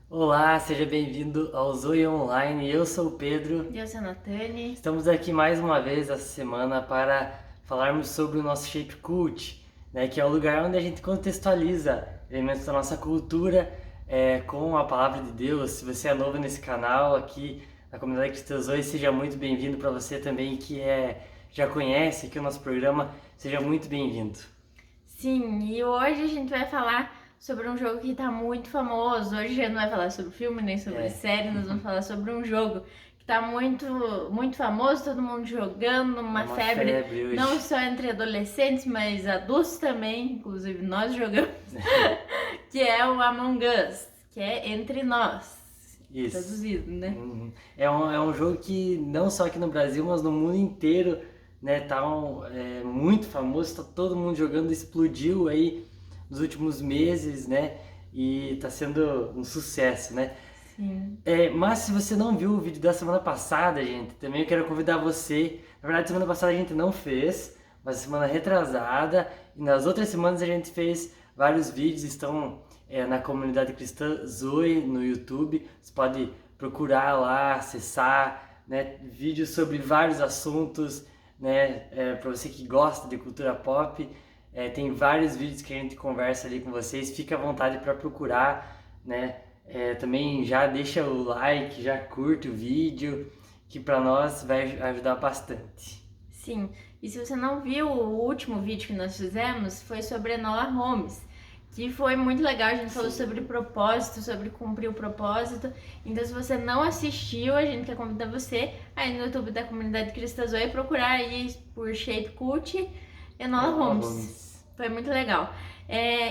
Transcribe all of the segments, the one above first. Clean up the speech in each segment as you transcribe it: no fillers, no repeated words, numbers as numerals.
Olá, seja bem-vindo ao Zoe Online. Eu sou o Pedro. E eu sou a Natane. Estamos aqui mais uma vez essa semana para falarmos sobre o nosso Shape Cult, né, que é o lugar onde a gente contextualiza elementos da nossa cultura com a palavra de Deus. Se você é novo nesse canal aqui na comunidade Cristã Zoe, seja muito bem-vindo. Para você também que já conhece aqui o nosso programa, seja muito bem-vindo. Sim, e hoje a gente vai falar sobre um jogo que tá muito famoso. Hoje a gente não vai falar sobre filme nem sobre série, nós vamos falar sobre um jogo que tá muito famoso, todo mundo jogando, uma febre hoje. não só entre adolescentes, mas adultos também, inclusive nós jogamos, que é o Among Us, que é Entre Nós. Isso. Traduzido, né? Uhum. É um jogo que não só aqui no Brasil, mas no mundo inteiro, né, muito famoso, tá todo mundo jogando, explodiu aí nos últimos meses, né, e tá sendo um sucesso, né. Sim. Mas se você não viu o vídeo da semana passada, gente, também eu quero convidar você. Na verdade, semana passada a gente não fez, mas semana retrasada e nas outras semanas a gente fez vários vídeos, estão na comunidade cristã Zoe no YouTube. Você pode procurar lá, acessar, né, vídeos sobre vários assuntos, né, para você que gosta de cultura pop. Tem vários vídeos que a gente conversa ali com vocês. Fica à vontade para procurar, né? Também já deixa o like, já curte o vídeo, que para nós vai ajudar bastante. Sim, e se você não viu o último vídeo que nós fizemos, foi sobre Enola Holmes, que foi muito legal. A gente falou sobre propósito, sobre cumprir o propósito. Então, se você não assistiu, a gente quer convidar você aí no YouTube da Comunidade Cristã Zoe procurar aí por Shape Cult Enola Holmes. Foi muito legal.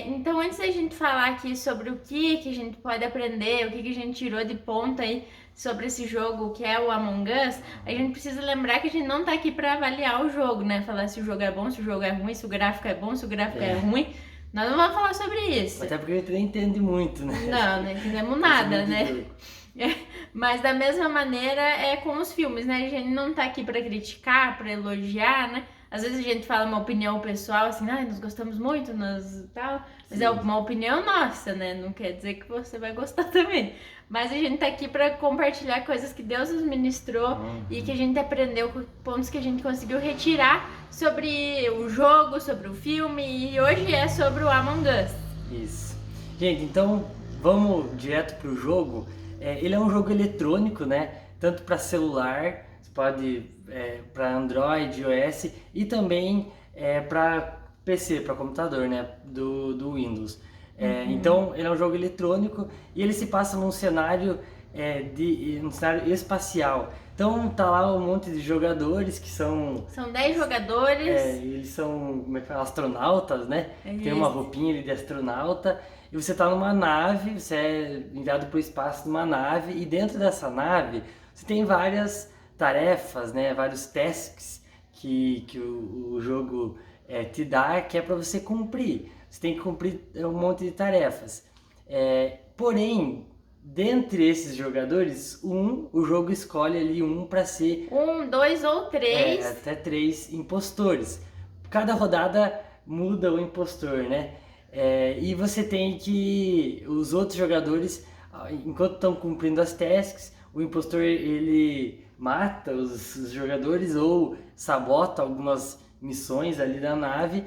Então, antes da gente falar aqui sobre o que a gente pode aprender, o que a gente tirou de ponta aí sobre esse jogo que é o Among Us, a gente precisa lembrar que a gente não tá aqui para avaliar o jogo, né? Falar se o jogo é bom, se o jogo é ruim, se o gráfico é bom, se o gráfico é ruim. Nós não vamos falar sobre isso. Até porque a gente nem entende muito, né? Não entendemos nada, né? Mas da mesma maneira é com os filmes, né? A gente não tá aqui para criticar, para elogiar, né? Às vezes a gente fala uma opinião pessoal, assim, nós gostamos muito, nós tal, mas é uma opinião nossa, né? Não quer dizer que você vai gostar também. Mas a gente tá aqui para compartilhar coisas que Deus nos ministrou e que a gente aprendeu, pontos que a gente conseguiu retirar sobre o jogo, sobre o filme, e hoje é sobre o Among Us. Isso. Gente, então vamos direto pro jogo. Ele é um jogo eletrônico, né? Tanto para celular, você pode para Android, iOS e também para PC, para computador, né? Do Windows. Então ele é um jogo eletrônico e ele se passa num cenário um cenário espacial. Então tá lá um monte de jogadores que são... São 10 jogadores. Eles são, como é que fala, astronautas, né? Tem uma roupinha ali de astronauta. E você tá numa nave, você é enviado para o espaço numa nave. E dentro dessa nave, você tem várias tarefas, né? Vários tasks que o jogo te dá, que é para você cumprir. Você tem que cumprir um monte de tarefas. Porém, dentre esses jogadores, o jogo escolhe ali para ser... 1, 2 ou 3. Até 3 impostores. Cada rodada muda o impostor, né? E você tem que... Os outros jogadores, enquanto estão cumprindo as tasks, o impostor ele mata os jogadores ou sabota algumas missões ali da nave.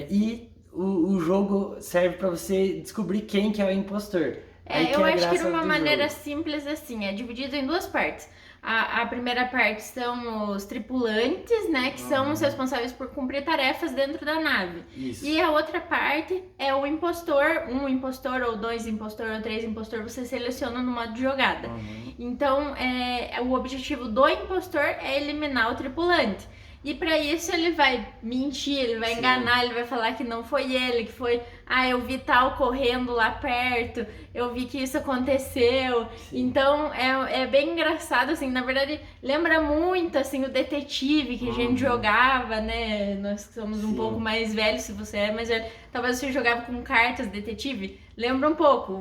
E o jogo serve para você descobrir quem que é o impostor. Eu acho que de uma maneira simples assim, é dividido em duas partes. A primeira parte são os tripulantes, né, que são os responsáveis por cumprir tarefas dentro da nave. Isso. E a outra parte é o impostor, um impostor ou dois impostor ou três impostor, você seleciona no modo de jogada. Então, o objetivo do impostor é eliminar o tripulante. E para isso ele vai mentir, ele vai enganar, ele vai falar que não foi ele, que foi, eu vi tal correndo lá perto, eu vi que isso aconteceu. Sim. Então é bem engraçado, assim, na verdade lembra muito, assim, o detetive que a gente jogava, né? Nós somos um pouco mais velhos, se você é mais velho, talvez você jogava com cartas detetive, lembra um pouco,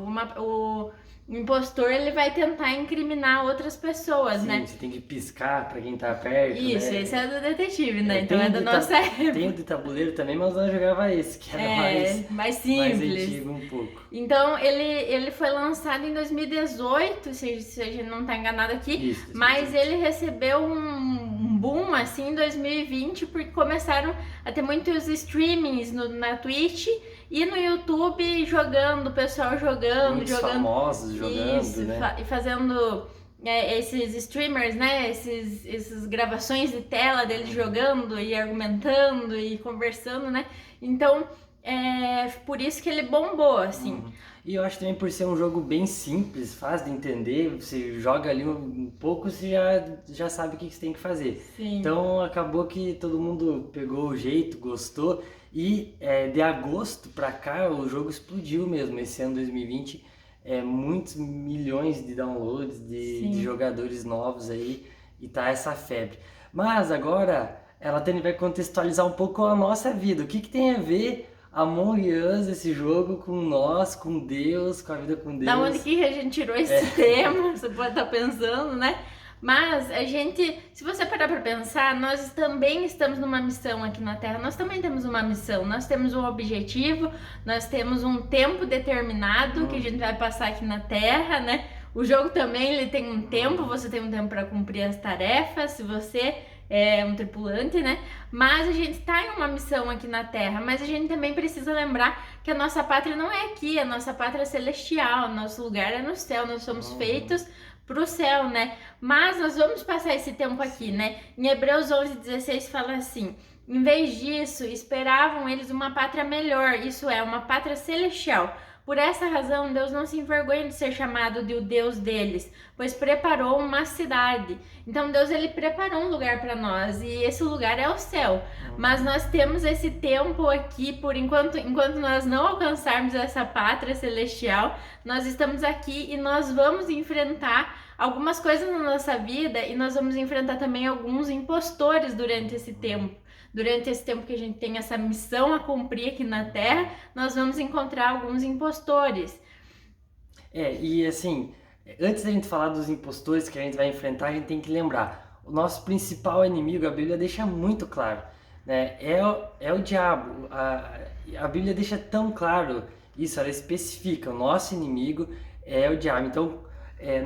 o impostor ele vai tentar incriminar outras pessoas, Sim, né? você tem que piscar pra quem tá perto, Isso, né? esse é do detetive, né? Eu Então é tenho da de nossa época. Tem o de tabuleiro também, mas eu jogava esse, que era Mais mais simples. antigo um pouco. Então, ele foi lançado em 2018, se a gente não tá enganado aqui, Isso, mas ele recebeu um boom, assim, em 2020, porque começaram a ter muitos streamings na Twitch e no YouTube jogando, o pessoal jogando, Muitos famosos jogando, isso, né? e fazendo esses streamers, né? Essas gravações de tela deles jogando e argumentando e conversando, né? Então, por isso que ele bombou, assim. E eu acho também por ser um jogo bem simples, fácil de entender, você joga ali um pouco, você já sabe o que você tem que fazer. Sim. Então acabou que todo mundo pegou o jeito, gostou, e de agosto pra cá o jogo explodiu mesmo. Esse ano 2020, muitos milhões de downloads de jogadores novos aí, e tá essa febre. Mas agora ela também vai contextualizar um pouco a nossa vida. O que tem a ver Among Us, esse jogo, com nós, com Deus, com a vida com Deus? Da onde que a gente tirou esse tema? Você pode estar pensando, né? Mas a gente, se você parar para pensar, nós também estamos numa missão aqui na Terra. Nós também temos uma missão, nós temos um objetivo, nós temos um tempo determinado que a gente vai passar aqui na Terra, né? O jogo também ele tem um tempo, você tem um tempo para cumprir as tarefas, se você é um tripulante, né? Mas a gente tá em uma missão aqui na Terra, mas a gente também precisa lembrar que a nossa pátria não é aqui, a nossa pátria é celestial, nosso lugar é no céu, nós somos feitos pro céu, né? Mas nós vamos passar esse tempo aqui, né? Em Hebreus 11:16 fala assim: em vez disso, esperavam eles uma pátria melhor, isso é, uma pátria celestial. Por essa razão, Deus não se envergonha de ser chamado de o Deus deles, pois preparou uma cidade. Então Deus ele preparou um lugar para nós e esse lugar é o céu. Mas nós temos esse tempo aqui por enquanto nós não alcançarmos essa pátria celestial, nós estamos aqui e nós vamos enfrentar algumas coisas na nossa vida e nós vamos enfrentar também alguns impostores durante esse tempo. Durante esse tempo que a gente tem essa missão a cumprir aqui na Terra, nós vamos encontrar alguns impostores. E assim, antes da gente falar dos impostores que a gente vai enfrentar, a gente tem que lembrar, o nosso principal inimigo, a Bíblia deixa muito claro, né? É o diabo. A Bíblia deixa tão claro isso, ela especifica, o nosso inimigo é o diabo. Então,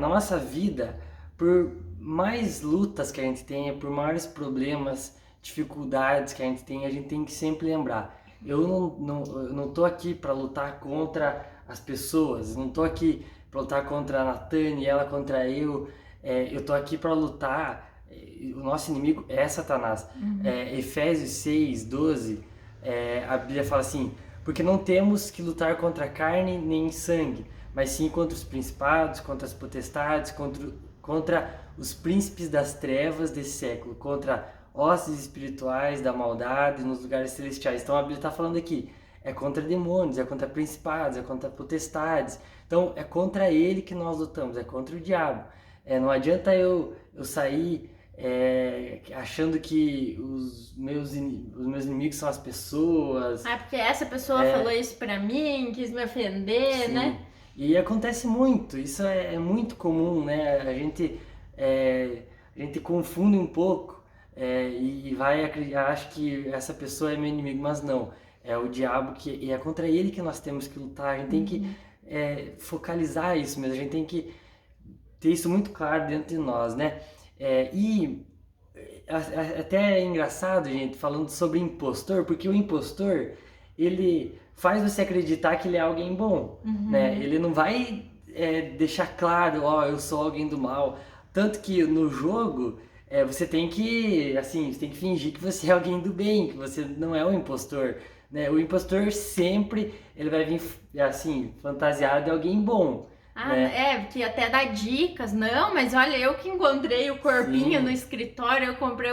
na nossa vida, por mais lutas que a gente tenha, por maiores problemas, dificuldades que a gente tem que sempre lembrar. Eu não tô aqui para lutar contra as pessoas, não tô aqui para lutar contra a Natane, ela contra eu. Eu tô aqui para lutar. O nosso inimigo é Satanás. Efésios 6:12, a Bíblia fala assim: porque não temos que lutar contra a carne nem sangue, mas sim contra os principados, contra as potestades, contra os príncipes das trevas desse século, contra hostes espirituais da maldade nos lugares celestiais. Então a Bíblia está falando aqui, é contra demônios, é contra principados, é contra potestades. Então é contra ele que nós lutamos, é contra o diabo. Não adianta eu sair achando que os meus inimigos são as pessoas. Porque essa pessoa falou isso pra mim, quis me ofender, Sim. né? E acontece muito, isso é muito comum, né? A gente confunde um pouco. E vai acreditar, acho que essa pessoa é meu inimigo, mas não, é o diabo e é contra ele que nós temos que lutar. A gente tem que focalizar isso mesmo, a gente tem que ter isso muito claro dentro de nós, né? Até é engraçado, gente, falando sobre impostor, porque o impostor, ele faz você acreditar que ele é alguém bom, né? Ele não vai deixar claro, eu sou alguém do mal, tanto que no jogo você tem que fingir que você é alguém do bem, que você não é um impostor, né? O impostor sempre ele vai vir assim fantasiado de alguém bom. Né? Que até dá dicas. Não, mas olha, eu que encontrei o corpinho no escritório, encontrei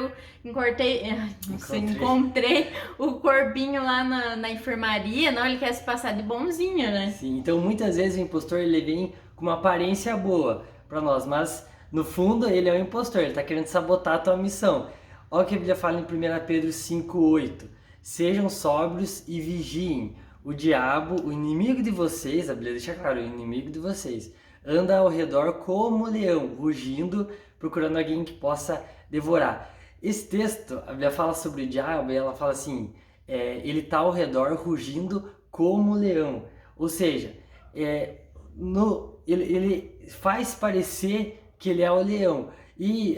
o corpinho lá na enfermaria. Não, ele quer se passar de bonzinho, né? Sim, então muitas vezes o impostor ele vem com uma aparência boa para nós, mas no fundo ele é um impostor, ele está querendo sabotar a tua missão. Olha o que a Bíblia fala em 1 Pedro 5:8. Sejam sóbrios e vigiem. O diabo, o inimigo de vocês, a Bíblia deixa claro, o inimigo de vocês, anda ao redor como leão, rugindo, procurando alguém que possa devorar. Esse texto, a Bíblia fala sobre o diabo e ela fala assim, ele está ao redor rugindo como leão. Ou seja, ele faz parecer que ele é o leão. E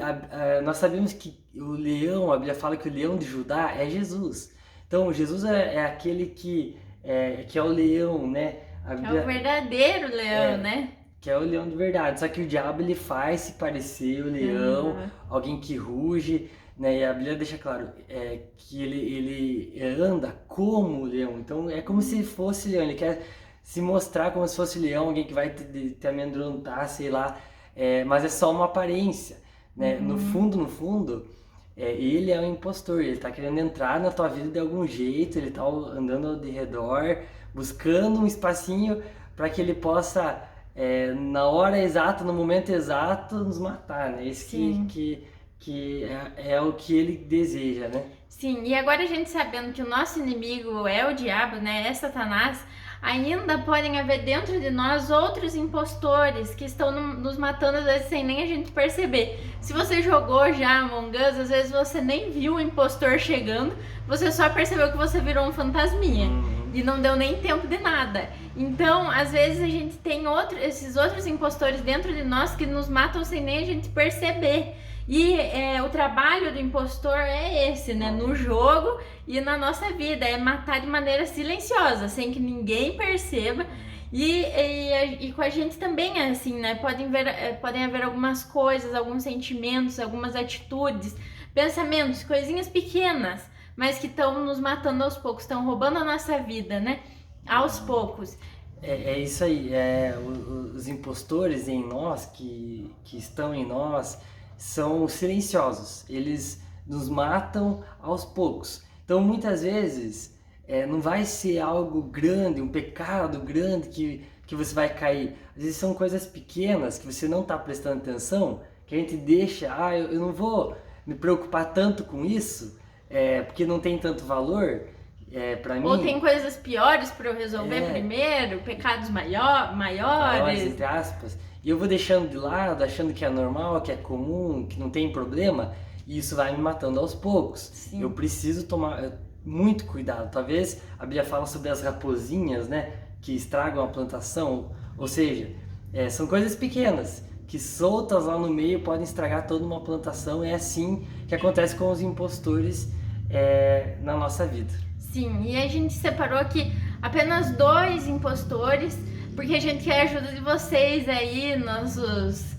nós sabemos que o leão, a Bíblia fala que o leão de Judá é Jesus. Então, Jesus é aquele que é o leão, né? É o verdadeiro leão, né? Que é o leão de verdade. Só que o diabo, ele faz se parecer o leão, alguém que ruge, né? E a Bíblia deixa claro que ele anda como o leão. Então, é como se fosse leão. Ele quer se mostrar como se fosse leão, alguém que vai te amedrontar, sei lá. Mas é só uma aparência, né? No fundo, ele é um impostor. Ele tá querendo entrar na tua vida de algum jeito, ele tá andando ao redor, buscando um espacinho para que ele possa, na hora exata, no momento exato, nos matar, né? Esse que é o que ele deseja, né? Sim, e agora a gente sabendo que o nosso inimigo é o diabo, né? É Satanás, ainda podem haver dentro de nós outros impostores que estão nos matando às vezes sem nem a gente perceber. Se você jogou já Among Us, às vezes você nem viu o impostor chegando, você só percebeu que você virou um fantasminha e não deu nem tempo de nada. Então, às vezes a gente tem esses outros impostores dentro de nós que nos matam sem nem a gente perceber. E o trabalho do impostor é esse, né? No jogo e na nossa vida, é matar de maneira silenciosa, sem que ninguém perceba. E com a gente também é assim, né? Podem haver algumas coisas, alguns sentimentos, algumas atitudes, pensamentos, coisinhas pequenas, mas que estão nos matando aos poucos, estão roubando a nossa vida, né? Aos poucos. É isso aí, os impostores em nós, que estão em nós, são silenciosos, eles nos matam aos poucos. Então muitas vezes não vai ser algo grande, um pecado grande que você vai cair. Às vezes são coisas pequenas que você não está prestando atenção, que a gente deixa, eu não vou me preocupar tanto com isso, porque não tem tanto valor. Pra mim, ou tem coisas piores para eu resolver primeiro, pecados maiores, entre aspas, e eu vou deixando de lado, achando que é normal, que é comum, que não tem problema, e isso vai me matando aos poucos. Sim. Eu preciso tomar muito cuidado. Talvez a Bíblia fala sobre as raposinhas, né, que estragam a plantação, ou seja, são coisas pequenas que soltas lá no meio podem estragar toda uma plantação. É assim que acontece com os impostores na nossa vida. Sim, e a gente separou aqui apenas 2 impostores, porque a gente quer a ajuda de vocês aí, nossos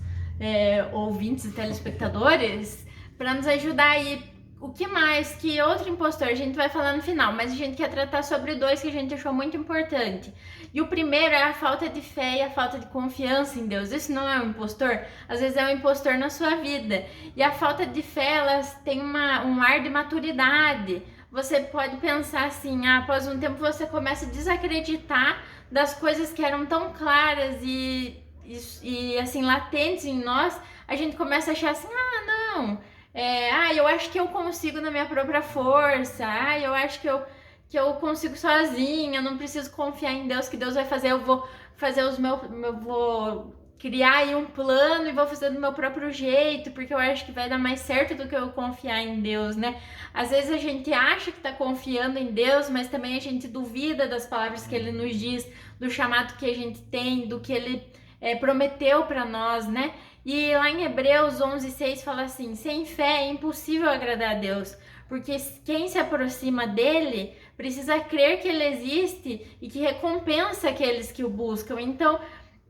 ouvintes e telespectadores, para nos ajudar aí. O que mais? Que outro impostor? A gente vai falar no final, mas a gente quer tratar sobre 2 que a gente achou muito importante. E o primeiro é a falta de fé e a falta de confiança em Deus. Isso não é um impostor? Às vezes é um impostor na sua vida. E a falta de fé, elas tem um ar de maturidade. Você pode pensar assim, após um tempo você começa a desacreditar das coisas que eram tão claras e assim, latentes em nós. A gente começa a achar assim, não, eu acho que eu consigo na minha própria força, eu acho que eu consigo sozinha, não preciso confiar em Deus, que Deus vai fazer, eu vou fazer eu vou criar aí um plano e vou fazer do meu próprio jeito, porque eu acho que vai dar mais certo do que eu confiar em Deus, né? Às vezes a gente acha que tá confiando em Deus, mas também a gente duvida das palavras que Ele nos diz, do chamado que a gente tem, do que Ele prometeu para nós, né? E lá em Hebreus 11:6 fala assim: sem fé é impossível agradar a Deus, porque quem se aproxima dele precisa crer que ele existe e que recompensa aqueles que o buscam. Então,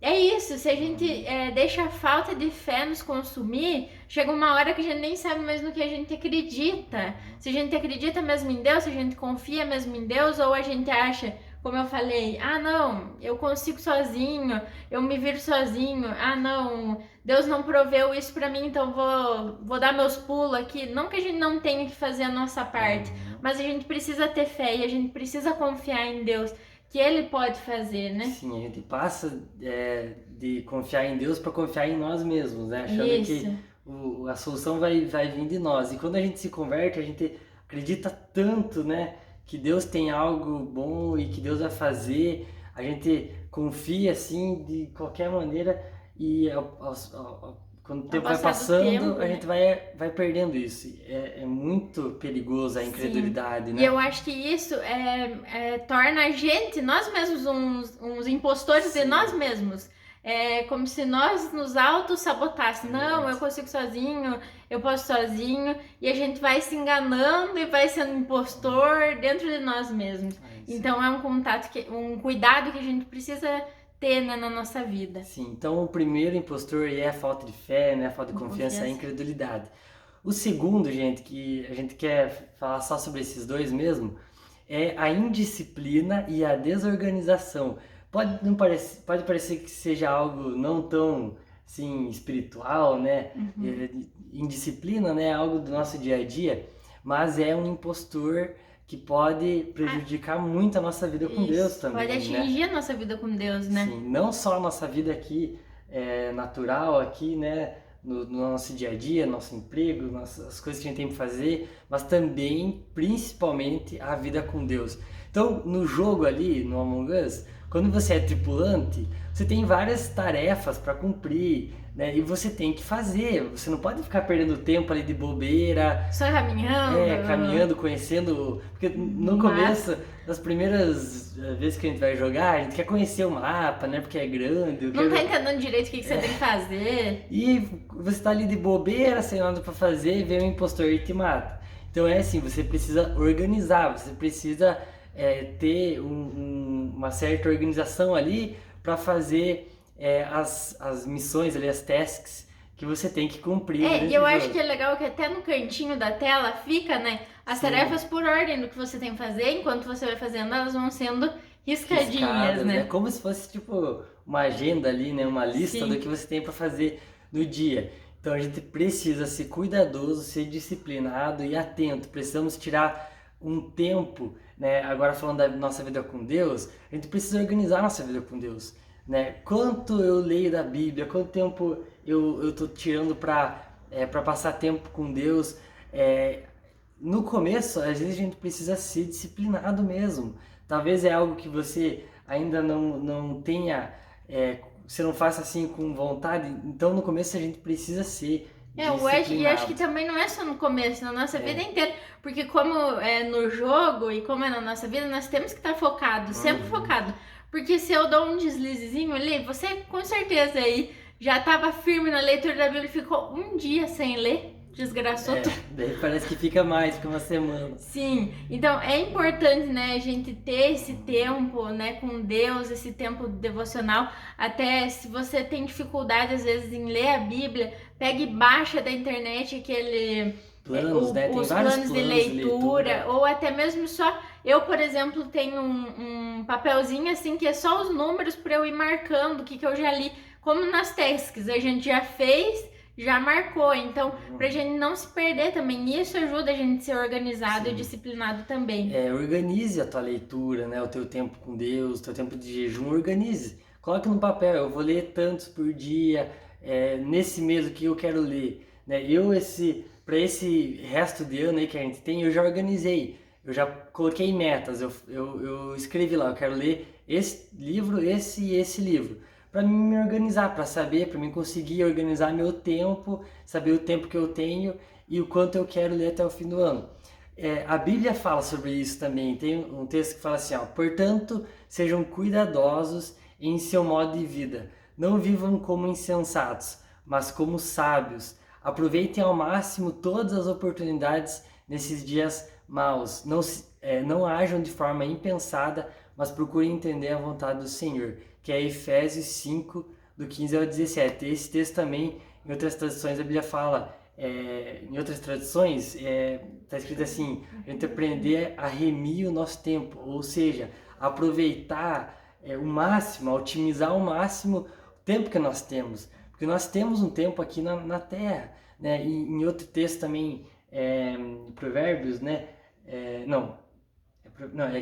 é isso, se a gente deixa a falta de fé nos consumir, chega uma hora que a gente nem sabe mais no que a gente acredita. Se a gente acredita mesmo em Deus, se a gente confia mesmo em Deus, ou a gente acha, como eu falei, não, eu consigo sozinho, eu me viro sozinho, não, Deus não proveu isso pra mim, então vou dar meus pulos aqui. Não que a gente não tenha que fazer a nossa parte, mas a gente precisa ter fé e a gente precisa confiar em Deus, que Ele pode fazer, né? Sim, a gente passa de confiar em Deus para confiar em nós mesmos, né? Achando que a solução vai vir de nós. E quando a gente se converte, a gente acredita tanto, né? Que Deus tem algo bom e que Deus vai fazer. A gente confia assim de qualquer maneira e quando o Ao tempo vai passar do passando, tempo, a né? gente vai perdendo isso. É muito perigoso a incredulidade, E né? eu acho que isso torna a gente, nós mesmos, uns impostores de nós Sim, mesmos. É como se nós nos auto-sabotássemos. é Não, verdade. eu consigo sozinho, eu posso sozinho. E a gente vai se enganando e vai sendo impostor dentro de nós mesmos. Sim. Então é um contato, um cuidado que a gente precisa ter, né, na nossa vida. Sim, então o primeiro impostor aí é a falta de fé, né? A falta de Com confiança, a confiança. incredulidade. O segundo, gente, que a gente quer falar só sobre esses dois mesmo, é a indisciplina e a desorganização. Pode parecer que seja algo não tão assim, espiritual, né? Uhum. Indisciplina, né? Algo do nosso dia a dia, mas é um impostor que pode prejudicar muito a nossa vida com Deus Isso. Pode também, né? atingir a nossa vida com Deus, né? Sim, não só a nossa vida aqui natural aqui, né, no nosso dia a dia, nosso emprego, as coisas que a gente tem que fazer, mas também, principalmente, a vida com Deus. Então, no jogo ali, no Among Us, quando você é tripulante, você tem várias tarefas para cumprir, né, e você tem que fazer. Você não pode ficar perdendo tempo ali de bobeira, Só caminhando. caminhando, conhecendo. Porque no Mas começo, nas primeiras vezes que a gente vai jogar, a gente quer conhecer o mapa, né? Porque é grande. Eu não tá quero... entendendo direito o que você tem que fazer. E você tá ali de bobeira, sem nada pra fazer, e vem um impostor e te mata. Então é assim, você precisa organizar, você precisa ter uma certa organização ali para fazer as missões ali, as tasks que você tem que cumprir É, e durante eu o acho que jogo. é legal que até no cantinho da tela fica, né, as Sim. tarefas por ordem do que você tem que fazer, enquanto você vai fazendo, elas vão sendo riscadinhas, Riscadas, é né? como se fosse tipo uma agenda ali, né? Uma lista do Sim. que você tem para fazer no dia. Então a gente precisa ser cuidadoso, ser disciplinado e atento. Precisamos tirar um tempo, né? Agora falando da nossa vida com Deus, a gente precisa organizar a nossa vida com Deus, né? Quanto eu leio da Bíblia, quanto tempo eu tô tirando para passar tempo com Deus. É, no começo, às vezes a gente precisa ser disciplinado mesmo. Talvez é algo que você ainda não tenha, você não faça assim com vontade. Então no começo a gente precisa ser E acho que disciplinado. também não é só no começo, na nossa vida É. inteira. Porque como é no jogo e como é na nossa vida, nós temos que estar focado, sempre Uhum. focado. Porque se eu dou um deslizezinho ali, você com certeza aí já estava firme na leitura da Bíblia e ficou um dia sem ler, desgraçou tudo. Daí parece que fica mais que uma semana. Sim, então é importante, né, a gente ter esse tempo, né, com Deus, esse tempo devocional. Até se você tem dificuldade às vezes em ler a Bíblia, pegue e baixa da internet Planos, né? Tem os vários planos de planos de leitura, leitura. ou até mesmo só. Eu, por exemplo, tenho um papelzinho assim que é só os números para eu ir marcando o que eu já li, como nas tasks, a gente já fez. Já marcou, então pra gente não se perder também, isso ajuda a gente a ser organizado e Sim. disciplinado também. Organize a tua leitura, né? O teu tempo com Deus, o teu tempo de jejum, organize. Coloque no papel, eu vou ler tantos por dia, nesse mês o que eu quero ler, né? Para esse resto de ano aí que a gente tem, eu já organizei, eu já coloquei metas, eu escrevi lá, eu quero ler esse livro, esse e esse livro, para me organizar, para saber, para mim conseguir organizar meu tempo, saber o tempo que eu tenho e o quanto eu quero ler até o fim do ano. A Bíblia fala sobre isso também. Tem um texto que fala assim, ó, portanto, sejam cuidadosos em seu modo de vida. Não vivam como insensatos, mas como sábios. Aproveitem ao máximo todas as oportunidades nesses dias maus. Não ajam de forma impensada, mas procurem entender a vontade do Senhor, que é Efésios 5, do 15 ao 17. Esse texto também, em outras traduções, a Bíblia fala, em outras traduções, está escrito assim, a gente aprender a remir o nosso tempo, ou seja, aproveitar o máximo, a otimizar ao máximo o tempo que nós temos, porque nós temos um tempo aqui na Terra, né? Em outro texto também, Provérbios, né? Não, é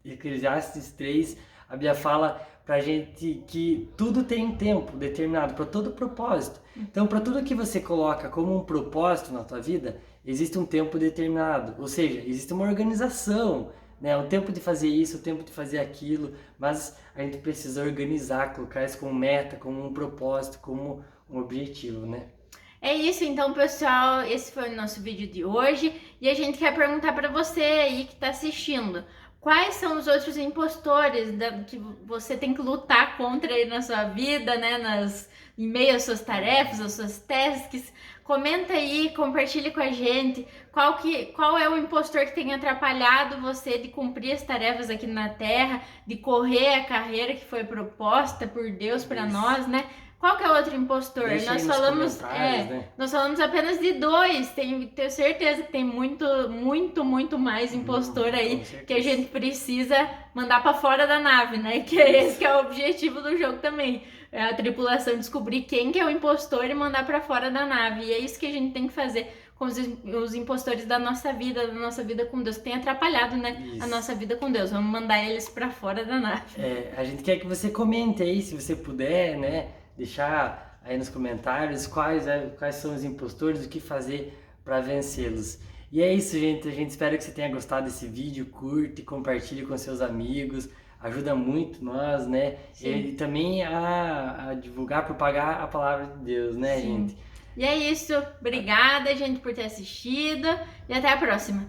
Eclesiastes 3, a Bíblia fala pra gente que tudo tem um tempo determinado para todo propósito. Então, para tudo que você coloca como um propósito na tua vida, existe um tempo determinado. Ou seja, existe uma organização, né? O tempo de fazer isso, o tempo de fazer aquilo, mas a gente precisa organizar, colocar isso como meta, como um propósito, como um objetivo, né? É isso, então, pessoal, esse foi o nosso vídeo de hoje e a gente quer perguntar para você aí que está assistindo, quais são os outros impostores que você tem que lutar contra aí na sua vida, né, em meio às suas tarefas, às suas tasks? Comenta aí, compartilhe com a gente qual é o impostor que tem atrapalhado você de cumprir as tarefas aqui na Terra, de correr a carreira que foi proposta por Deus para nós, né? Qual que é o outro impostor? Deixa aí nos comentários, né? Nós falamos apenas de 2. Tenho certeza que tem muito mais impostor aí que a gente precisa mandar para fora da nave, né? Que é esse que é o objetivo do jogo também. É a tripulação descobrir quem que é o impostor e mandar para fora da nave. E é isso que a gente tem que fazer com os impostores da nossa vida com Deus, que tem atrapalhado, né? Isso. A nossa vida com Deus. Vamos mandar eles para fora da nave. A gente quer que você comente aí, se você puder, né? Deixar aí nos comentários quais são os impostores, o que fazer para vencê-los. E é isso, gente. A gente espera que você tenha gostado desse vídeo. Curte, compartilhe com seus amigos. Ajuda muito nós, né? E também a divulgar, propagar a palavra de Deus, né, Sim. gente? E é isso. Obrigada, gente, por ter assistido. E até a próxima.